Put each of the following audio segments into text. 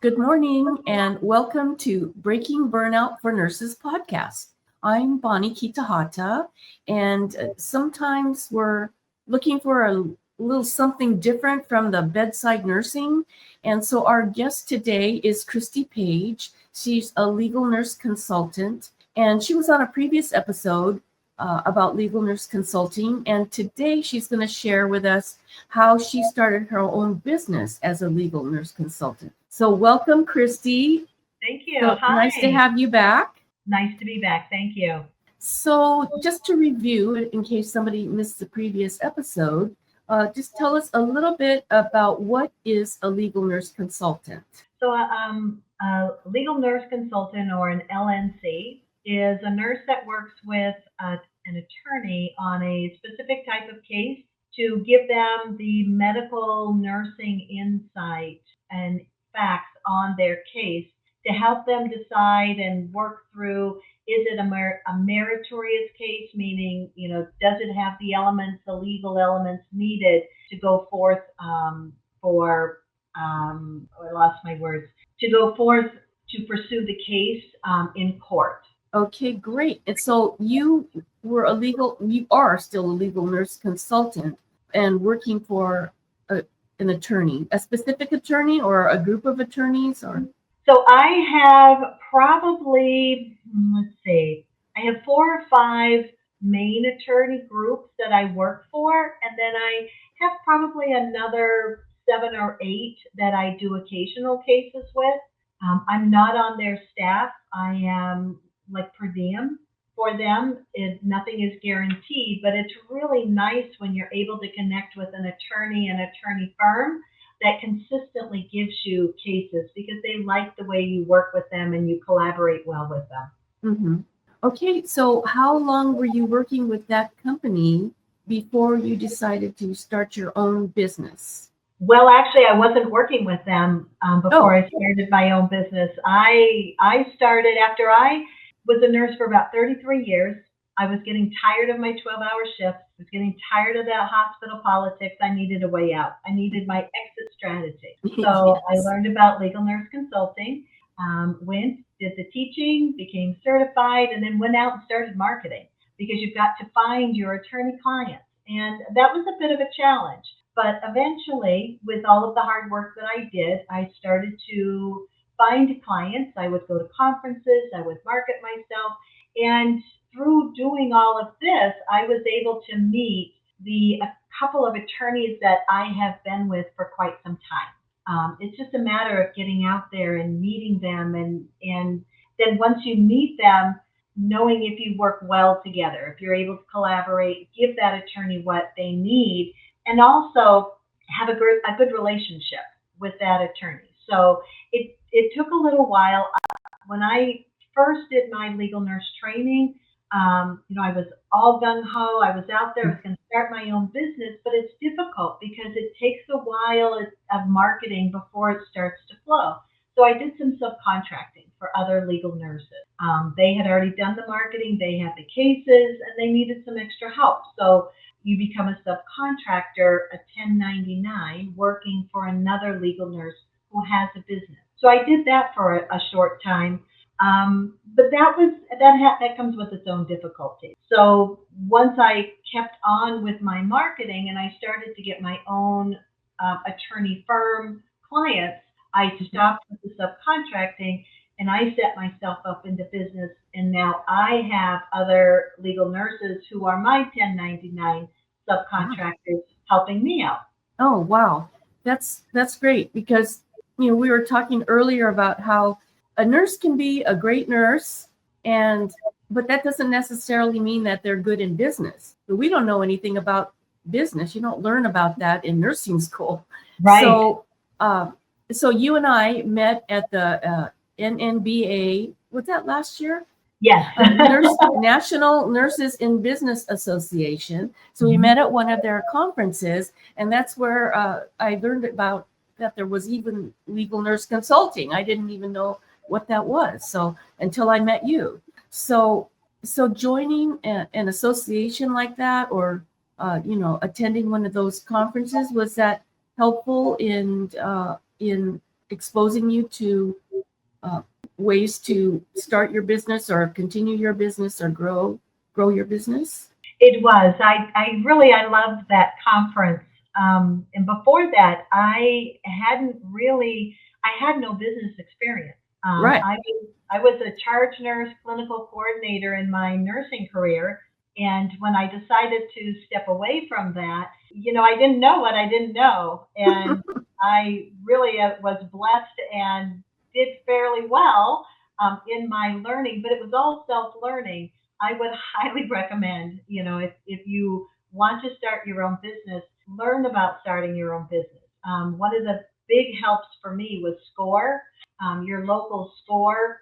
Good morning and welcome to Breaking Burnout for Nurses podcast. I'm Bonnie Kitahata, and sometimes we're looking for a little something different from the bedside nursing. And so our guest today is Christie Paige. She's a legal nurse consultant, and she was on a previous episode about legal nurse consulting. And today she's going to share with us how she started her own business as a legal nurse consultant. So welcome, Christie. Thank you. So Hi. nice to have you back. Nice to be back. Thank you. So just to review, in case somebody missed the previous episode, just tell us a little bit about what is a legal nurse consultant. So, a legal nurse consultant or an LNC is a nurse that works with an attorney on a specific type of case to give them the medical nursing insight and facts on their case to help them decide and work through, is it a meritorious case, meaning, does it have the elements, the legal elements needed to go forth I lost my words, to go forth to pursue the case in court. Okay, great. And so you are still a legal nurse consultant and working for an attorney, a specific attorney or a group of attorneys or? So I have probably, I have 4 or 5 main attorney groups that I work for, and then I have probably another 7 or 8 that I do occasional cases with. I'm not on their staff. I am like per diem for them. Nothing is guaranteed, but it's really nice when you're able to connect with an attorney firm that consistently gives you cases because they like the way you work with them and you collaborate well with them. Mm-hmm. Okay, so how long were you working with that company before you decided to start your own business? Well, actually, I wasn't working with them before I started my own business. I started after I was a nurse for about 33 years. I was getting tired of my 12-hour shifts. I was getting tired of that hospital politics. I needed a way out. I needed my exit strategy. So yes. I learned about legal nurse consulting, did the teaching, became certified, and then went out and started marketing because you've got to find your attorney clients. And that was a bit of a challenge. But eventually, with all of the hard work that I did, I started to find clients. I would go to conferences. I would market myself. And through doing all of this, I was able to meet a couple of attorneys that I have been with for quite some time. It's just a matter of getting out there and meeting them. And then once you meet them, knowing if you work well together, if you're able to collaborate, give that attorney what they need, and also have a good relationship with that attorney. So it took a little while. When I first did my legal nurse training, I was all gung-ho. I was out there. I was going to start my own business, but it's difficult because it takes a while of marketing before it starts to flow. So I did some subcontracting for other legal nurses. They had already done the marketing. They had the cases, and they needed some extra help. So you become a subcontractor, a 1099, working for another legal nurse who has a business. So I did that for a short time. But that comes with its own difficulty. So once I kept on with my marketing and I started to get my own attorney firm clients, I stopped with the subcontracting and I set myself up into business. And now I have other legal nurses who are my 1099 subcontractors helping me out. Oh, wow. That's great because, we were talking earlier about how a nurse can be a great nurse, but that doesn't necessarily mean that they're good in business. But we don't know anything about business. You don't learn about that in nursing school. Right. So you and I met at the NNBA. Was that last year? Yes. National Nurses in Business Association. So we met at one of their conferences, and that's where I learned about that there was even legal nurse consulting. I didn't even know what that was. So until I met you. So joining an association like that, or attending one of those conferences, was that helpful in exposing you to ways to start your business or continue your business or grow your business? It was. I loved that conference. And before that, I had no business experience. Right. I was a charge nurse, clinical coordinator in my nursing career. And when I decided to step away from that, I didn't know what I didn't know. And I really was blessed and did fairly well in my learning, but it was all self-learning. I would highly recommend, if you want to start your own business, learn about starting your own business. One of the big helps for me was SCORE, your local SCORE.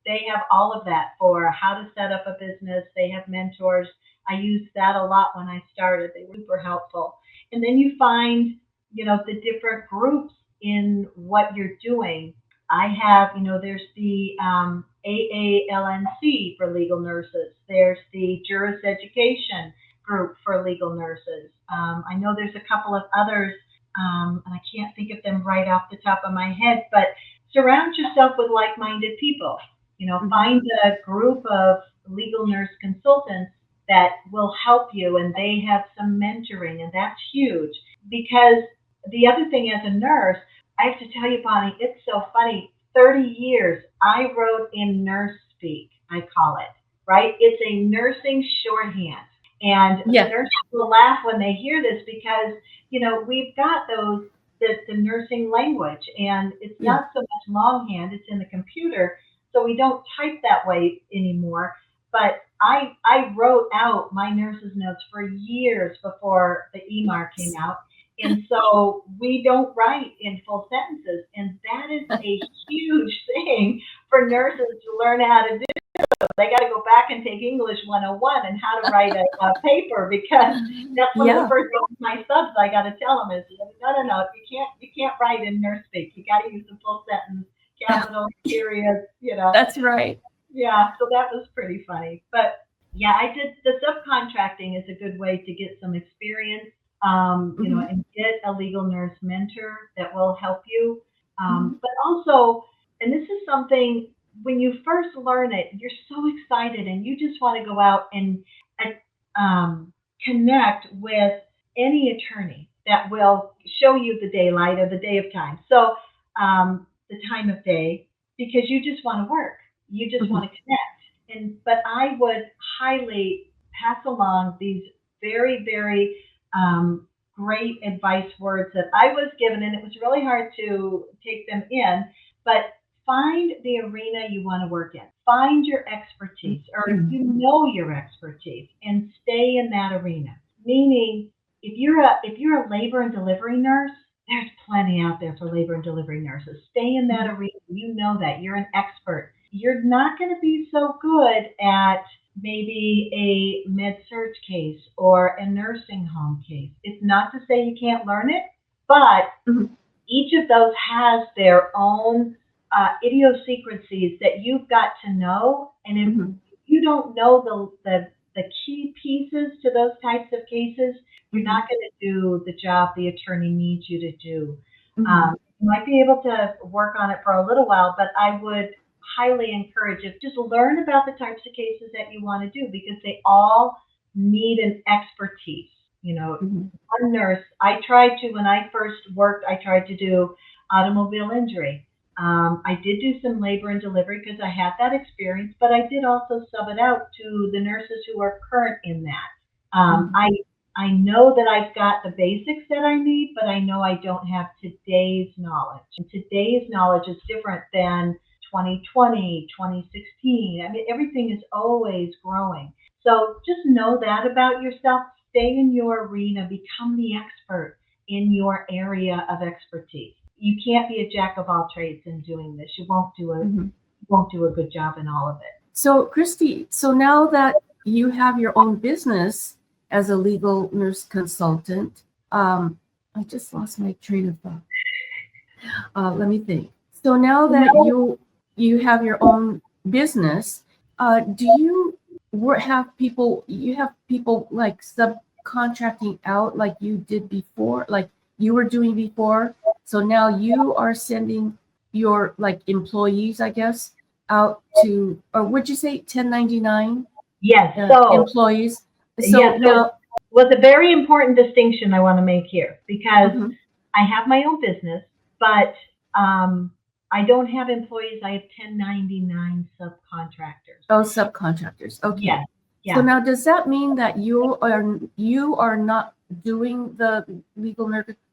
They have all of that for how to set up a business. They have mentors. I used that a lot when I started. They were super helpful. And then you find, the different groups in what you're doing. I have, there's the AALNC for legal nurses. There's the Juris Education group for legal nurses. I know there's a couple of others, and I can't think of them right off the top of my head, but surround yourself with like-minded people. Find a group of legal nurse consultants that will help you, and they have some mentoring, and that's huge. Because the other thing as a nurse, I have to tell you, Bonnie, it's so funny. 30 years, I wrote in nurse speak, I call it, right? It's a nursing shorthand. And Yeah. nurses will laugh when they hear this because, we've got the nursing language, and it's not so much longhand, it's in the computer. So we don't type that way anymore. But I wrote out my nurse's notes for years before the EMAR came out. And so we don't write in full sentences. And that is a huge thing for nurses to learn how to do. They got to go back and take English 101 and how to write a paper, because that's one of the first things my subs I got to tell them is, no, you can't write in nurse speak. You got to use the full sentence, capital, periods, That's right. Yeah, so that was pretty funny. But yeah, I did the subcontracting is a good way to get some experience, and get a legal nurse mentor that will help you. But also, and this is something, when you first learn it, you're so excited and you just want to go out and connect with any attorney that will show you the daylight or the day of time. So the time of day, because you just want to work. You just want to connect. But I would highly pass along these very, very great advice words that I was given, and it was really hard to take them in, but find the arena you want to work in. Find your expertise, or your expertise, and stay in that arena. Meaning, if you're a labor and delivery nurse, there's plenty out there for labor and delivery nurses. Stay in that arena. You know that. You're an expert. You're not going to be so good at maybe a med-surg case or a nursing home case. It's not to say you can't learn it, but each of those has their own idiosyncrasies that you've got to know. And if you don't know the key pieces to those types of cases, you're not going to do the job the attorney needs you to do. You might be able to work on it for a little while, but I would highly encourage it. Just learn about the types of cases that you want to do, because they all need an expertise. One nurse, when I first worked, I tried to do automobile injury. I did do some labor and delivery because I had that experience, but I did also sub it out to the nurses who are current in that. I know that I've got the basics that I need, but I know I don't have today's knowledge. And today's knowledge is different than 2020, 2016. I mean, everything is always growing. So just know that about yourself. Stay in your arena. Become the expert in your area of expertise. You can't be a jack of all trades in doing this. You won't do a good job in all of it. So, Christie, now that you have your own business as a legal nurse consultant, I just lost my train of thought. Let me think. So now that you have your own business, do you have people like subcontracting out like you did before, like you were doing before? So now you are sending your like employees, I guess, out to, or would you say 1099 Yes. So employees? So yes. So now, was a very important distinction I want to make here because mhm. I have my own business, but I don't have employees. I have 1099 subcontractors. Oh, subcontractors. Okay. Yes. So Yeah. now, does that mean that you are not doing the legal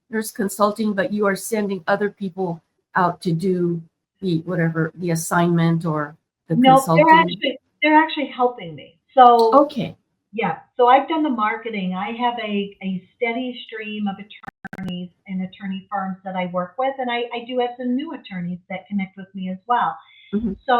nurse consulting, but you are sending other people out to do the whatever the assignment or the No, consulting? they're actually helping me. So Okay. yeah. So I've done the marketing. I have a steady stream of attorneys and attorney firms that I work with, and I do have some new attorneys that connect with me as well. Hmm. So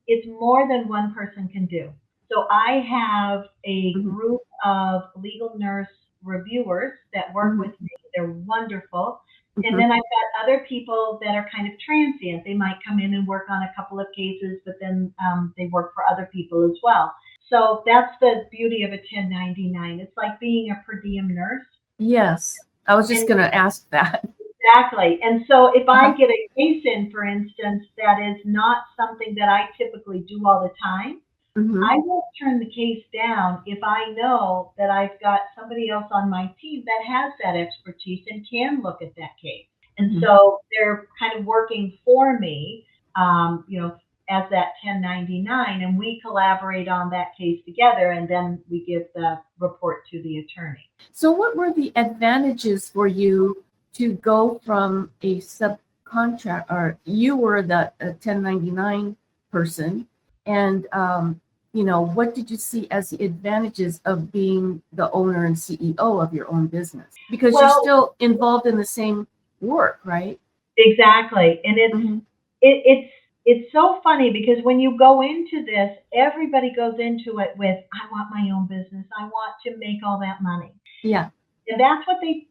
it's more than one person can do. So I have a Hmm. group of legal nurse reviewers that work Hmm. with me. They're wonderful. And Hmm. then I've got other people that are kind of transient. They might come in and work on a couple of cases, but then they work for other people as well. So that's the beauty of a 1099. It's like being a per diem nurse. Yes, I was just And gonna ask that. exactly. And so if I Uh-huh. get a case in, for instance, that is not something that I typically do all the time, Hmm. I won't turn the case down if I know that I've got somebody else on my team that has that expertise and can look at that case. And Hmm. so they're kind of working for me, as that 1099, and we collaborate on that case together, and then we give the report to the attorney. So, what were the advantages for you to go from a subcontract, or you were the 1099 person, and what did you see as the advantages of being the owner and CEO of your own business? Because you're Well, still involved in the same work, right? exactly. And Hmm. it's so funny because when you go into this, everybody goes into it with, I want my own business. I want to make all that money. Yeah. And that's what they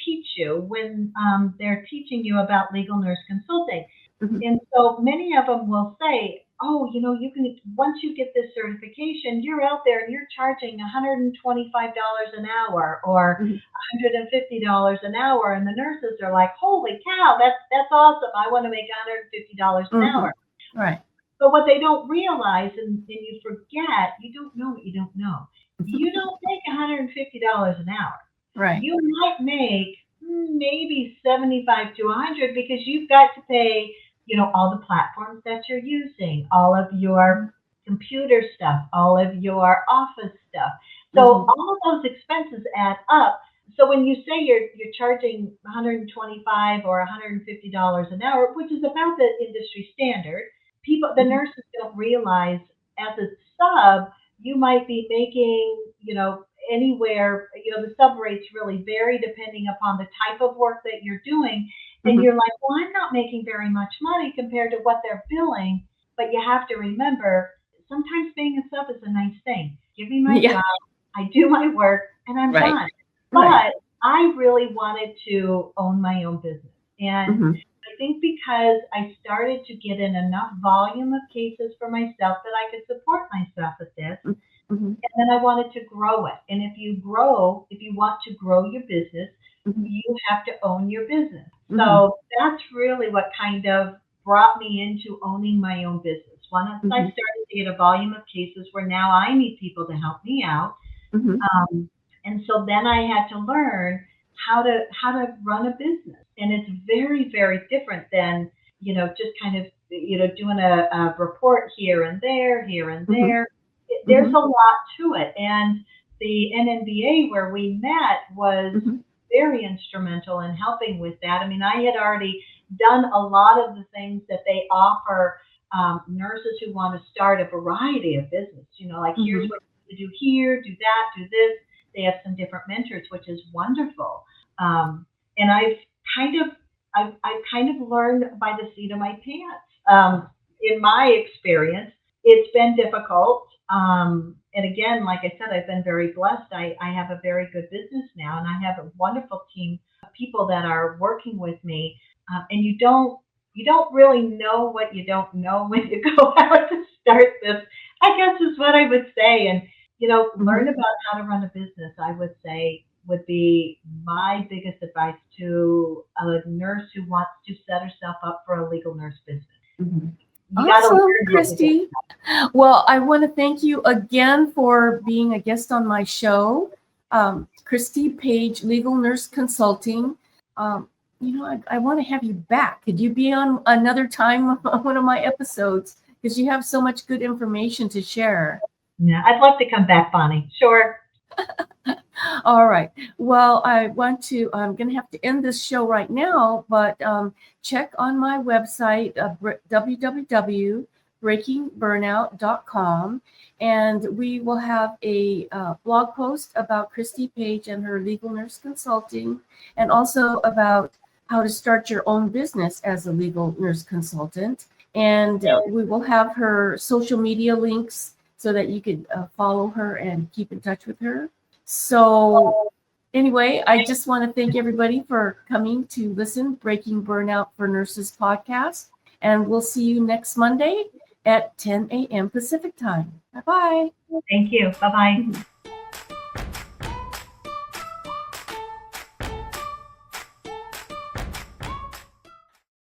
teach you when they're teaching you about legal nurse consulting. Hmm. And so many of them will say, oh, you can, once you get this certification, you're out there and you're charging $125 an hour or Hmm. $150 an hour. And the nurses are like, holy cow, that's awesome. I want to make $150 an Hmm. hour. Right. But what they don't realize, and you forget, you don't know what you don't know. You don't make $150 an hour. Right. You might make maybe 75 to 100 because you've got to pay, all the platforms that you're using, all of Hmm. your computer stuff, all of your office stuff. So Hmm. all of those expenses add up. So when you say you're charging 125 or $150 an hour, which is about the industry standard, the Hmm. nurses don't realize as a sub, you might be making, anywhere, the sub rates really vary depending upon the type of work that you're doing. And Hmm. you're like, well, I'm not making very much money compared to what they're billing. But you have to remember, sometimes being a sub is a nice thing. Give me my Yeah. job, I do my work, and I'm Right. done. Right. But I really wanted to own my own business. And Hmm. I think because I started to get in enough volume of cases for myself that I could support myself with this. Hmm. And then I wanted to grow it. And if you want to grow your business, Hmm. you have to own your business. Hmm. So that's really what kind of brought me into owning my own business. Once I Hmm. started to get a volume of cases where now I need people to help me out, Hmm. and so then I had to learn how to run a business, and it's very very different than just kind of doing a report here and there, here and Hmm. there. There's Hmm. a lot to it, and the NNBA where we met was Hmm. very instrumental in helping with that. I mean, I had already done a lot of the things that they offer nurses who want to start a variety of business. Like here's Hmm. what you do here, do that, do this. They have some different mentors, which is wonderful. And I've kind of learned by the seat of my pants. In my experience, it's been difficult. And again, like I said, I've been very blessed. I have a very good business now, and I have a wonderful team of people that are working with me. And you don't really know what you don't know when you go out to start this. I guess is what I would say. And learn Hmm. about how to run a business. I would say would be my biggest advice to a nurse who wants to set herself up for a legal nurse business. Mhm. You got to Awesome, learn Christie. Well, I want to thank you again for being a guest on my show, Christie Paige, Legal Nurse Consulting. I want to have you back. Could you be on another time on one of my episodes? Because you have so much good information to share. Yeah, I'd love to come back, Bonnie. Sure. All right. Well, I'm going to have to end this show right now, but check on my website, www.breakingburnout.com, and we will have a blog post about Christie Paige and her legal nurse consulting, and also about how to start your own business as a legal nurse consultant. And we will have her social media links so that you could follow her and keep in touch with her. So anyway, I just want to thank everybody for coming to listen Breaking Burnout for Nurses podcast. And we'll see you next Monday at 10 a.m. Pacific time. Bye-bye. Thank you. Bye-bye.